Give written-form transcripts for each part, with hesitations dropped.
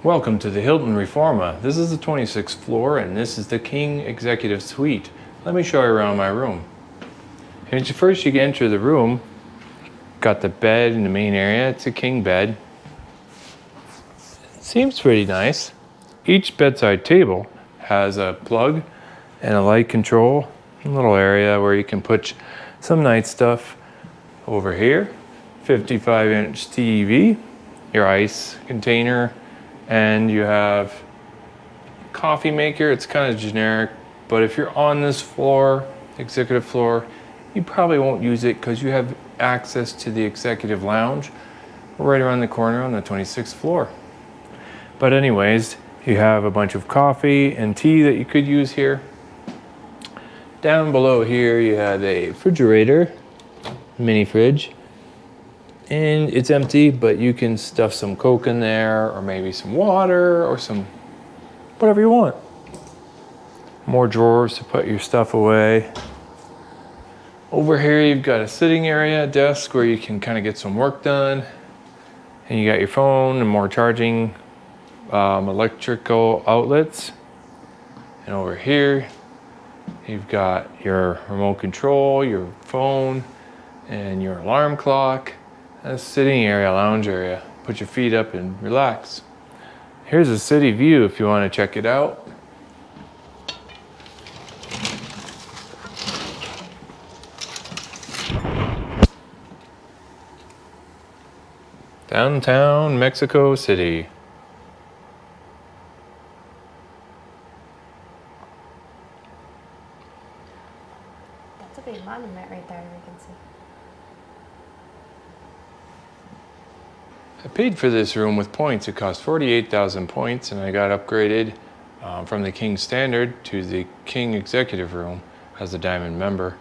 Welcome to the Hilton Reforma. This is the 26th floor and this is the King Executive Suite. Let me show you around my room. And first you enter the room, got the bed in the main area. It's a king bed. Seems pretty nice. Each bedside table has a plug and a light control, a little area where you can put some night stuff. Over here, 55-inch TV, your ice container, and you have coffee maker. It's kind of generic, but if you're on this floor, executive floor, you probably won't use it because you have access to the executive lounge right around the corner on the 26th floor. But anyways, you have a bunch of coffee and tea that you could use here. Down below here, you have a refrigerator, mini fridge, and it's empty, but you can stuff some Coke in there or maybe some water or some whatever you want. More drawers to put your stuff away. Over here, you've got a sitting area, a desk where you can kind of get some work done. And you got your phone and more charging electrical outlets. And over here, you've got your remote control, your phone, and your alarm clock. A sitting area, lounge area. Put your feet up and relax. Here's a city view if you want to check it out. Downtown Mexico City. That's a big monument right there, we can see. I paid for this room with points. It cost 48,000 points, and I got upgraded from the King Standard to the King Executive Room as a Diamond member.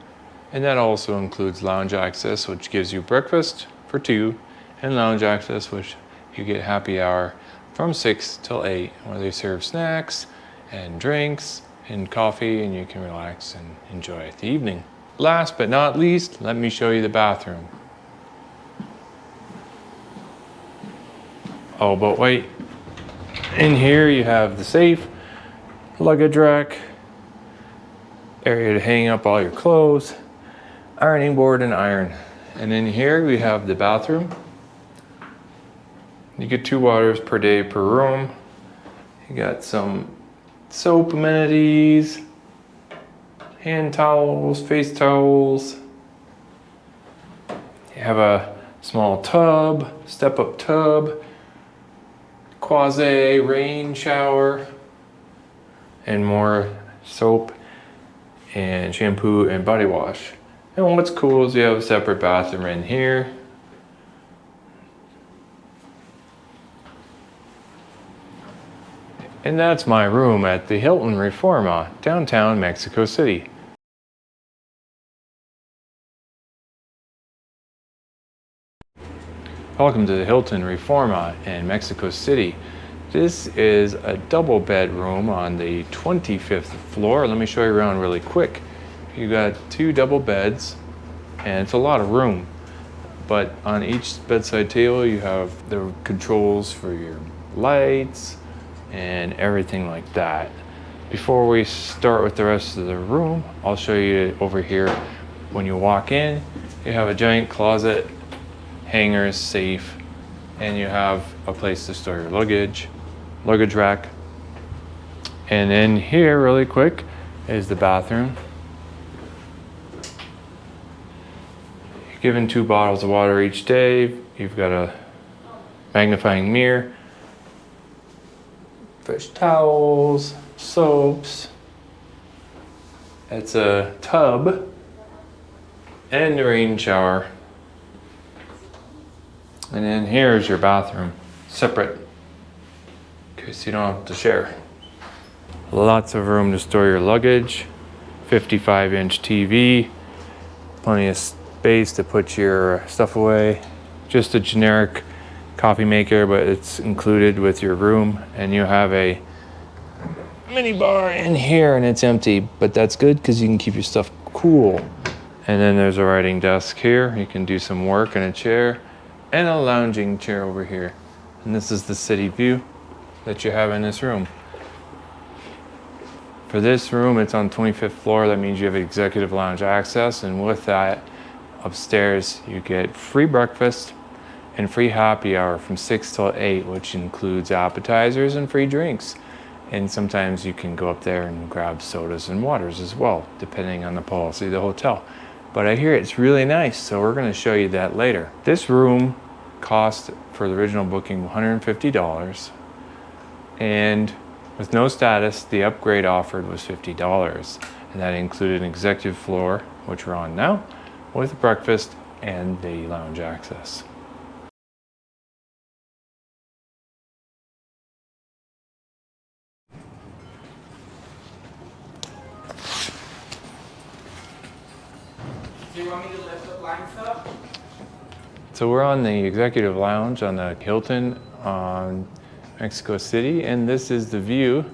And that also includes lounge access, which gives you breakfast for 2, and lounge access, which you get happy hour from 6 till 8, where they serve snacks and drinks and coffee, and you can relax and enjoy the evening. Last but not least, let me show you the bathroom. Oh, but wait. In here you have the safe, luggage rack, area to hang up all your clothes, ironing board and iron. And in here we have the bathroom. You get 2 waters per day per room. You got some soap amenities, hand towels, face towels. You have a small tub, step-up tub, quasi rain shower, and more soap and shampoo and body wash. And what's cool is you have a separate bathroom in here. And that's my room at the Hilton Reforma, downtown Mexico City. Welcome to the Hilton Reforma in Mexico City. This is a double bedroom on the 25th floor. Let me show you around really quick. You got 2 double beds, and it's a lot of room. But on each bedside table, you have the controls for your lights and everything like that. Before we start with the rest of the room, I'll show you over here. When you walk in, you have a giant closet, hangers, safe, and you have a place to store your luggage rack. And in here, really quick, is the bathroom. You're given 2 bottles of water each day. You've got a magnifying mirror, fresh towels, soaps. It's a tub and a rain shower. And then here's your bathroom, separate, in case you don't have to share. Lots of room to store your luggage, 55-inch TV, plenty of space to put your stuff away. Just a generic coffee maker, but it's included with your room. And you have a mini bar in here, and it's empty, but that's good because you can keep your stuff cool. And then there's a writing desk here. You can do some work in a chair, and a lounging chair over here. And this is the city view. that you have in this room. For this room, it's on the 25th floor. That means you have executive lounge access, and with that, upstairs you get free breakfast and free happy hour from 6 till 8, which includes appetizers and free drinks. And sometimes you can go up there and grab sodas and waters as well, depending on the policy of the hotel. But I hear it's really nice, so we're going to show you that later. This room cost for the original booking $150, and with no status, the upgrade offered was $50, and that included an executive floor, which we're on now, with breakfast and the lounge access. Do you want me to lift the blinds up? So we're on the executive lounge on the Hilton on Mexico City, and this is the view.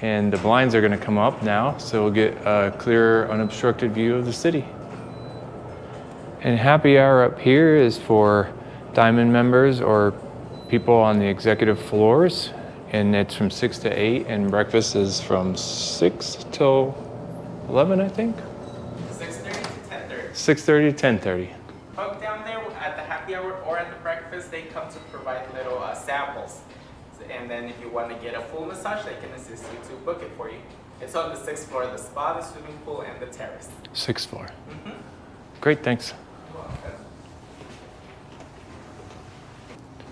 And the blinds are going to come up now, so we'll get a clearer, unobstructed view of the city. And happy hour up here is for Diamond members or people on the executive floors, and it's from 6 to 8, and breakfast is from 6 till 11, I think. 6:30 to 10:30. 6:30 to 10:30. Up down there at the happy hour or at the breakfast, they come to provide little samples. And then if you want to get a full massage, they can assist you to book it for you. It's on the 6th floor, the spa, the swimming pool, and the terrace. 6th floor. Mm-hmm. Great, thanks. You're welcome.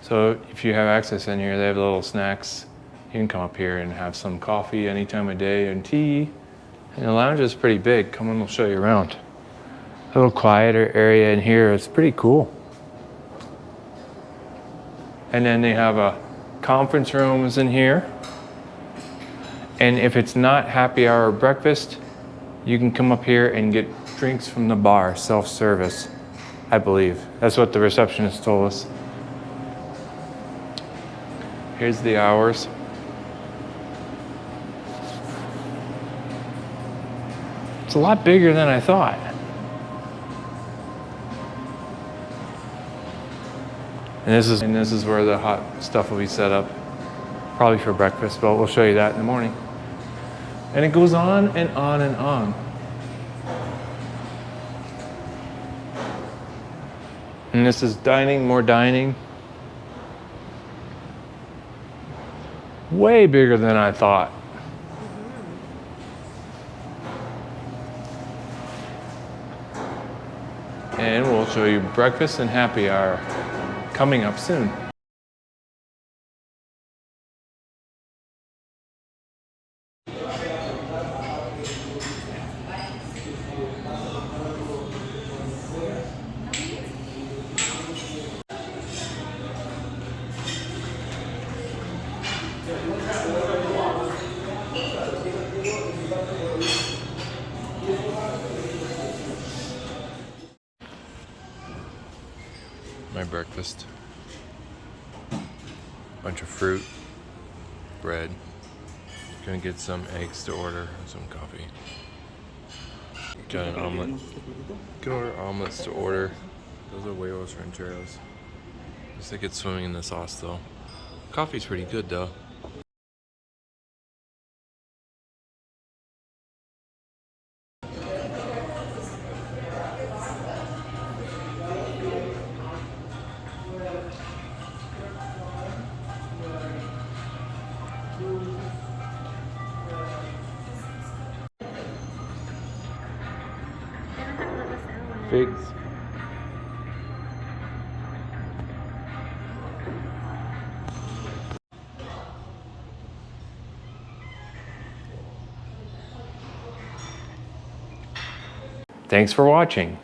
So if you have access in here, they have little snacks. You can come up here and have some coffee any time of day and tea. And the lounge is pretty big. Come on, we'll show you around. A little quieter area in here. It's pretty cool. And then they have a conference rooms in here. And if it's not happy hour or breakfast, you can come up here and get drinks from the bar, self-service, I believe. That's what the receptionist told us. Here's the hours. It's a lot bigger than I thought. And this is where the hot stuff will be set up, probably for breakfast, but we'll show you that in the morning. And it goes on and on and on. And this is dining, more dining. Way bigger than I thought. And we'll show you breakfast and happy hour coming up soon. My breakfast. Bunch of fruit, bread. Gonna get some eggs to order, some coffee. Got an omelet. Gonna order omelets to order. Those are huevos rancheros. Looks like it's swimming in the sauce though. Coffee's pretty good though. Figs. Thanks for watching.